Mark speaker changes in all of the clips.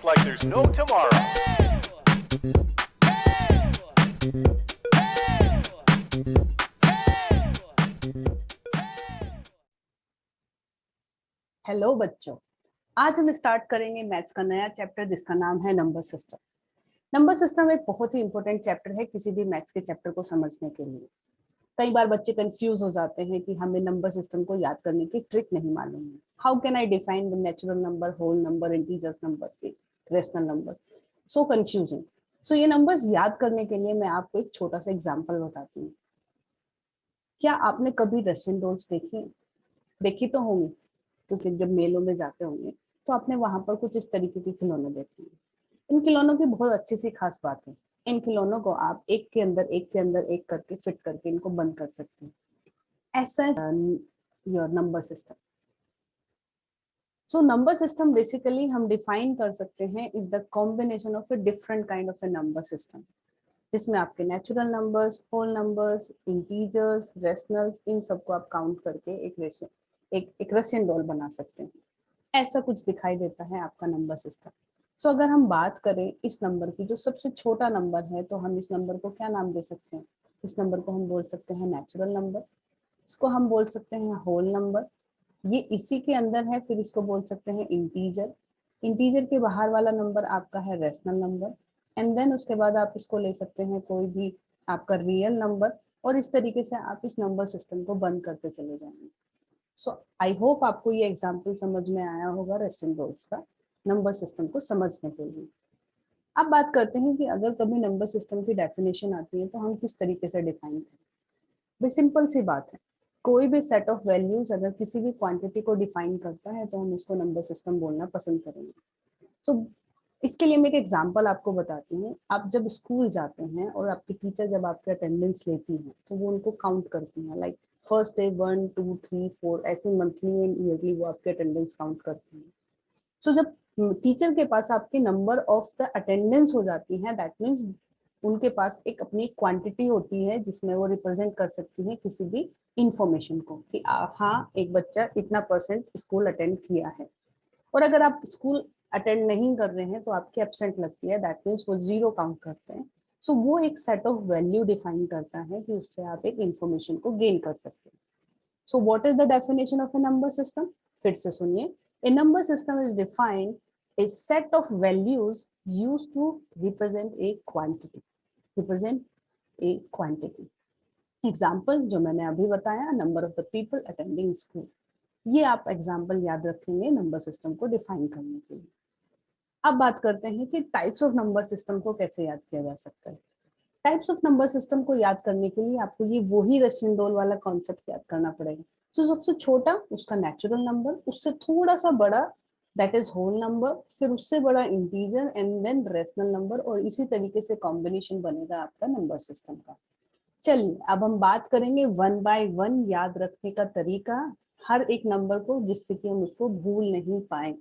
Speaker 1: like there's no tomorrow.
Speaker 2: Hello बच्चों, आज हम स्टार्ट करेंगे मैथ्स का नया चैप्टर जिसका नाम है नंबर सिस्टम। नंबर सिस्टम एक बहुत ही इंपॉर्टेंट चैप्टर है किसी भी मैथ्स के चैप्टर को समझने के लिए। कई बार बच्चे कंफ्यूज हो जाते हैं कि हमें नंबर सिस्टम को याद करने की ट्रिक नहीं मालूम है। How can I define the natural number, whole number, integers number, rational number, so confusing. So ये नंबर्स याद करने के लिए मैं आपको एक छोटा सा एग्जाम्पल बताती हूँ। क्या आपने कभी रशियन डॉल्स देखी तो होंगी, क्योंकि जब मेलों में जाते होंगे तो आपने वहां पर कुछ इस तरीके के खिलौने देखे हैं। इन खिलौनों की बहुत अच्छी सी खास बात है, इन खिलौनों को आप एक के अंदर एक के अंदर एक करके फिट करके इनको बंद कर सकते हैं। ऐसा your number system. So number system basically हम डिफाइन कर सकते हैं is the combination of a different kind of a number system, जिसमें आपके natural numbers, whole numbers, integers, rationals, इन सबको आप काउंट करके एक रशियन डॉल बना सकते हैं। ऐसा कुछ दिखाई देता है आपका नंबर सिस्टम। सो अगर हम बात करें इस नंबर की, जो सबसे छोटा नंबर है, तो हम इस नंबर को क्या नाम दे सकते हैं? इस नंबर को हम बोल सकते हैं नेचुरल नंबर, इसको हम बोल सकते हैं होल नंबर, ये इसी के अंदर है, फिर इसको बोल सकते हैं इंटीजर। इंटीजर के बाहर वाला नंबर आपका है रेशनल नंबर, एंड देन उसके बाद आप इसको ले सकते हैं कोई भी आपका रियल नंबर, और इस तरीके से आप इस नंबर सिस्टम को बंद करते चले जाएंगे। सो आई होप आपको ये एग्जाम्पल समझ में आया होगा रशियन डॉल्स का नंबर सिस्टम को समझने के लिए। अब बात करते हैं कि अगर कभी नंबर सिस्टम की डेफिनेशन आती है तो हम किस तरीके से डिफाइन करें। भाई सिंपल सी बात है, कोई भी सेट ऑफ वैल्यूज अगर किसी भी क्वांटिटी को डिफाइन करता है तो हम उसको नंबर सिस्टम बोलना पसंद करेंगे। सो इसके लिए मैं एक एग्जांपल आपको बताती हूँ। आप जब स्कूल जाते हैं और आपकी टीचर जब आपके अटेंडेंस लेती हैं तो वो उनको काउंट करती हैं, लाइक फर्स्ट डे 1 2 3 4, ऐसे मंथली एंड ईयरली वो आपके अटेंडेंस काउंट करती हैं। सो जब टीचर के पास आपके नंबर ऑफ द अटेंडेंस हो जाती है, दैट मीन्स उनके पास एक अपनी क्वांटिटी होती है जिसमें वो रिप्रेजेंट कर सकती है किसी भी इंफॉर्मेशन को कि हाँ एक बच्चा इतना परसेंट स्कूल अटेंड किया है। और अगर आप स्कूल अटेंड नहीं कर रहे हैं तो आपकी एब्सेंट लगती है, दैट मीन्स वो जीरो काउंट करते हैं। सो वो एक सेट ऑफ वैल्यू डिफाइन करता है कि उससे आप एक इंफॉर्मेशन को गेन कर सकते हैं। So what is the definition of a number system? फिर से सुनिए, a number system is defined a set of values used to represent a quantity, represent a quantity. Example जो मैंने अभी बताया, number of the people attending school, ये आप example याद रखेंगे नंबर सिस्टम को डिफाइन करने के लिए। अब बात करते हैं कि टाइप्स ऑफ नंबर सिस्टम को कैसे याद किया जा सकता है। टाइप्स ऑफ नंबर सिस्टम को याद करने के लिए आपको ये वही रशियन डॉल वाला कॉन्सेप्ट याद करना पड़ेगा। तो सबसे छोटा उसका नेचुरल नंबर, उससे थोड़ा सा बड़ा दैट इज होल नंबर, फिर उससे बड़ा integer, and then rational number, और इसी तरीके से कॉम्बिनेशन बनेगा आपका नंबर सिस्टम का। चलिए अब हम बात करेंगे वन बाय वन याद रखने का तरीका, हर एक नंबर को, जिससे कि हम उसको भूल नहीं पाए।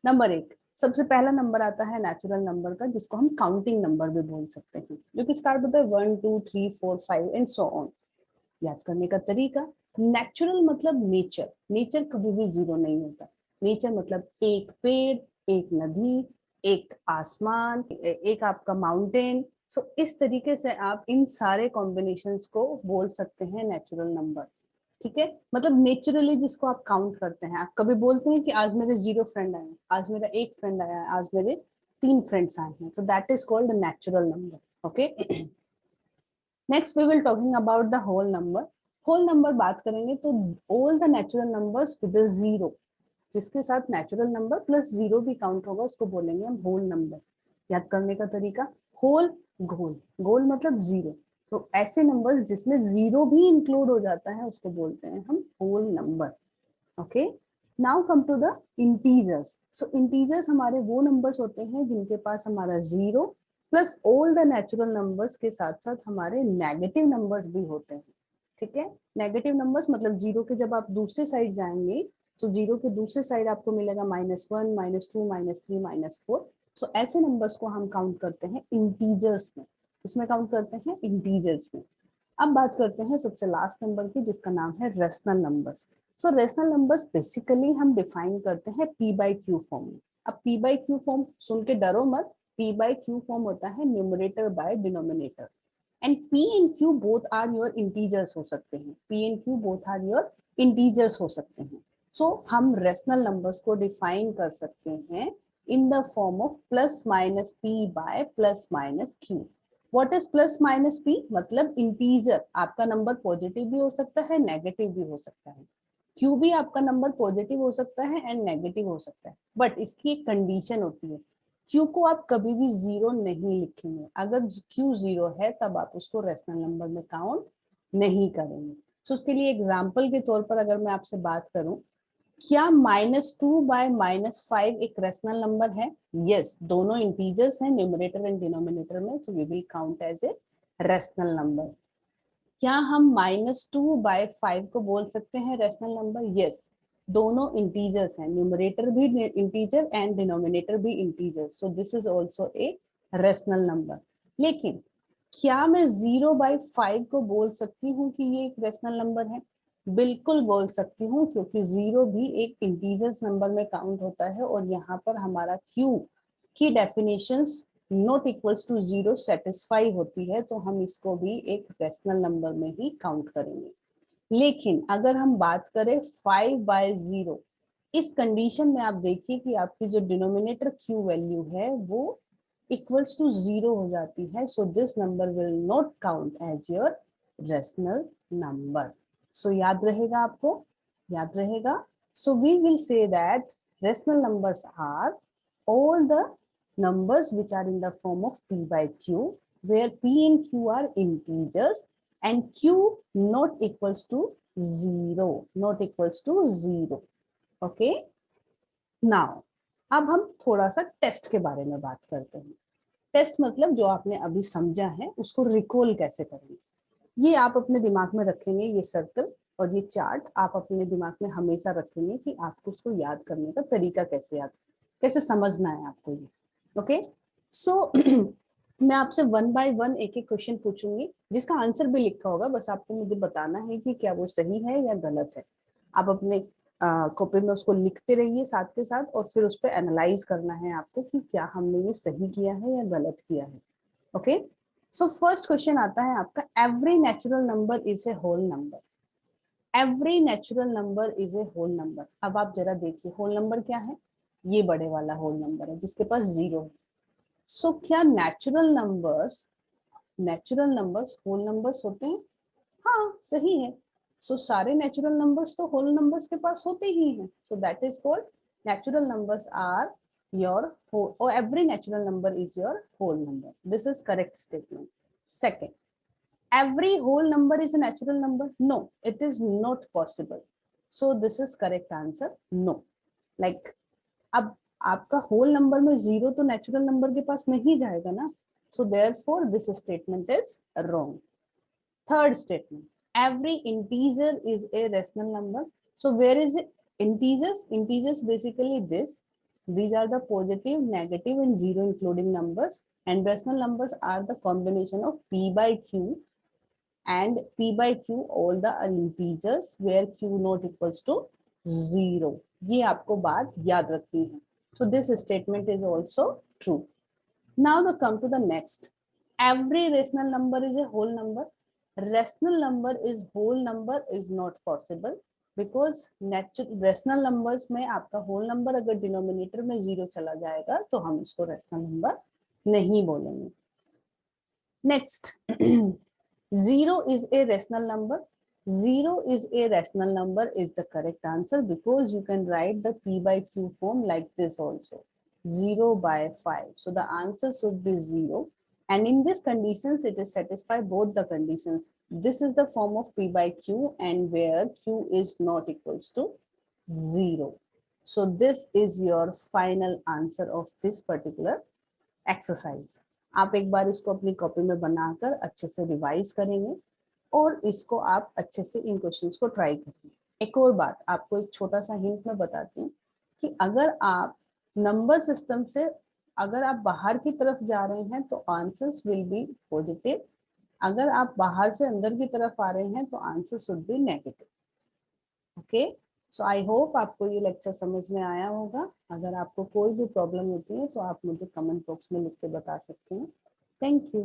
Speaker 2: नंबर एक, सबसे पहला नंबर आता है नेचुरल नंबर का, जिसको हम काउंटिंग नंबर भी बोल सकते हैं, जो कि स्टार्ट होता है 1 2 3 4 5 एंड सो ऑन। याद करने का तरीका, नेचुरल मतलब नेचर, नेचर कभी भी जीरो नहीं होता। नेचर मतलब एक पेड़, एक नदी, एक आसमान, एक आपका माउंटेन। सो इस तरीके से आप इन सारे कॉम्बिनेशंस को बोल सकते हैं नेचुरल नंबर। ठीक है, मतलब नेचुरली जिसको आप काउंट करते हैं। आप कभी बोलते हैं कि आज मेरे 0 फ्रेंड आए, आज मेरा 1 फ्रेंड आया, आज मेरे 3 फ्रेंड्स आए हैं, so that is called natural number. Okay, next we will talking about the whole number. Whole number बात करेंगे तो all the natural numbers with zero, जिसके साथ नेचुरल नंबर प्लस जीरो भी काउंट होगा, उसको बोलेंगे हम होल नंबर। याद करने का तरीका, होल गोल, गोल मतलब जीरो, तो ऐसे नंबर्स जिसमें जीरो भी इंक्लूड हो जाता है उसको बोलते हैं हम whole number. Okay, now come to the integers. So integers हमारे वो नंबर्स होते हैं जिनके पास हमारा zero plus all the natural numbers के साथ साथ हमारे नेगेटिव नंबर्स भी होते हैं। ठीक है, नेगेटिव नंबर्स मतलब जीरो के जब आप दूसरे साइड जाएंगे तो जीरो के दूसरे साइड आपको मिलेगा -1 -2 -3 -4। सो ऐसे नंबर्स को हम काउंट करते हैं इंटीजर्स में। इसमें काउंट करते हैं इंटीजर्स में। अब बात करते हैं सबसे लास्ट नंबर की, जिसका नाम है rational numbers. So rational numbers basically हम डिफाइन करते हैं पी बाई क्यू फॉर्म में। अब p बाई क्यू फॉर्म सुन के डरो मत, p बाई क्यू फॉर्म होता है numerator by denominator, and p and q both are your integers हो सकते हैं, p and q both are your integers हो सकते हैं। सो हम रेशनल नंबर्स को डिफाइन कर सकते हैं in the form of plus minus p by plus minus q। What is plus minus p? मतलब इंटीजर, आपका नंबर पॉजिटिव भी हो सकता है, नेगेटिव भी हो सकता है, q भी आपका नंबर पॉजिटिव हो सकता है एंड नेगेटिव हो सकता है, बट इसकी एक कंडीशन होती है, q को आप कभी भी जीरो नहीं लिखेंगे, अगर q जीरो है तब आप उसको रेशनल नंबर में काउंट नहीं करेंगे। तो उसके लिए एग्जाम्पल के तौर पर अगर मैं आपसे बात करूं, क्या -2 बाय -5 एक रेशनल नंबर है? यस, दोनों इंटीजर्स हैं न्यूमरेटर एंड डिनोमिनेटर में, तो we will count as a rational number. क्या हम -2 बाय 5 को बोल सकते हैं रेशनल नंबर? यस, दोनों इंटीजर्स हैं, न्यूमरेटर भी इंटीजर एंड डिनोमिनेटर भी integer, so this is also a rational number. लेकिन क्या मैं 0 बाय 5 को बोल सकती हूँ कि ये एक रेशनल नंबर है? बिल्कुल बोल सकती हूँ, क्योंकि 0 भी एक इंटीजर्स नंबर में काउंट होता है, और यहाँ पर हमारा q की definitions not equals to 0 satisfy होती है, तो हम इसको भी एक रेशनल नंबर में ही काउंट करेंगे। लेकिन अगर हम बात करें 5 बाय 0, इस कंडीशन में आप देखिए कि आपकी जो डिनोमिनेटर q वैल्यू है वो इक्वल्स टू 0 हो जाती है, so this number will not count as your rational number. So याद रहेगा आपको, याद रहेगा। So we will say that rational numbers are all the numbers which are in the form of p by q, where p and q are integers and q not equals to 0, not equals to 0. Okay, now अब हम थोड़ा सा test के बारे में बात करते हैं। टेस्ट मतलब जो आपने अभी समझा है उसको रिकॉल कैसे करेंगे, ये आप अपने दिमाग में रखेंगे, ये सर्कल और ये चार्ट आप अपने दिमाग में हमेशा रखेंगे कि आपको उसको याद करने का तरीका कैसे समझना है आपको ये। ओके, सो मैं आपसे 1 बाय 1 एक एक क्वेश्चन पूछूंगी, जिसका आंसर भी लिखा होगा, बस आपको मुझे बताना है कि क्या वो सही है या गलत है। आप अपने कॉपी में उसको लिखते रहिए साथ के साथ, और फिर उस पर एनालाइज करना है आपको कि क्या हमने ये सही किया है या गलत किया है। ओके, सो फर्स्ट क्वेश्चन आता है आपका, every natural number is a whole number. Every natural number is a whole number. अब आप जरा देखिए होल नंबर क्या है, ये बड़े वाला होल नंबर है जिसके पास 0 है। सो क्या नेचुरल नंबर्स होल नंबर्स होते हैं? हाँ, सही है। सो सारे नेचुरल नंबर्स तो होल नंबर्स के पास होते ही हैं, so that is called natural numbers are your whole, or every natural number is your whole number. This is correct statement. Second, every whole number is a natural number? No, it is not possible. So this is correct answer, no. Like, अब आपका whole number में 0 तो natural number के पास नहीं जाएगा ना, so therefore this statement is wrong. Third statement, every integer is a rational number. So where is it? Integers basically this. These are the positive, negative and 0 including numbers, and rational numbers are the combination of p by q and p by q all the integers where q not equals to 0. ये आपको बात याद रखनी है. So this statement is also true. Now the come to the next. Every rational number is a whole number. Rational number is whole number is not possible because rational numbers में आपका whole number अगर denominator में 0 चला जाएगा तो हम उसको rational number नहीं बोलेंगे. Next, 0 is a rational number. 0 is a rational number is the correct answer because you can write the p by q form like this also. 0 by 5. So the answer should be 0. And in these conditions, it is satisfy both the conditions. This is the form of p by q and where q is not equals to 0. So this is your final answer of this particular exercise. आप एक बार इसको अपनी copy में बनाकर अच्छे से revise करेंगे और इसको आप अच्छे से इन क्वेश्चंस को ट्राई करेंगे. एक और बात, आपको एक छोटा सा हिंट मैं बताती हूँ कि अगर आप नंबर सिस्टम से अगर आप बाहर की तरफ जा रहे हैं तो आंसर्स विल बी पॉजिटिव, अगर आप बाहर से अंदर की तरफ आ रहे हैं तो answer should be negative. Okay, so I hope आपको ये लेक्चर समझ में आया होगा। अगर आपको कोई भी प्रॉब्लम होती है तो आप मुझे कमेंट बॉक्स में लिख के बता सकते हैं। Thank you.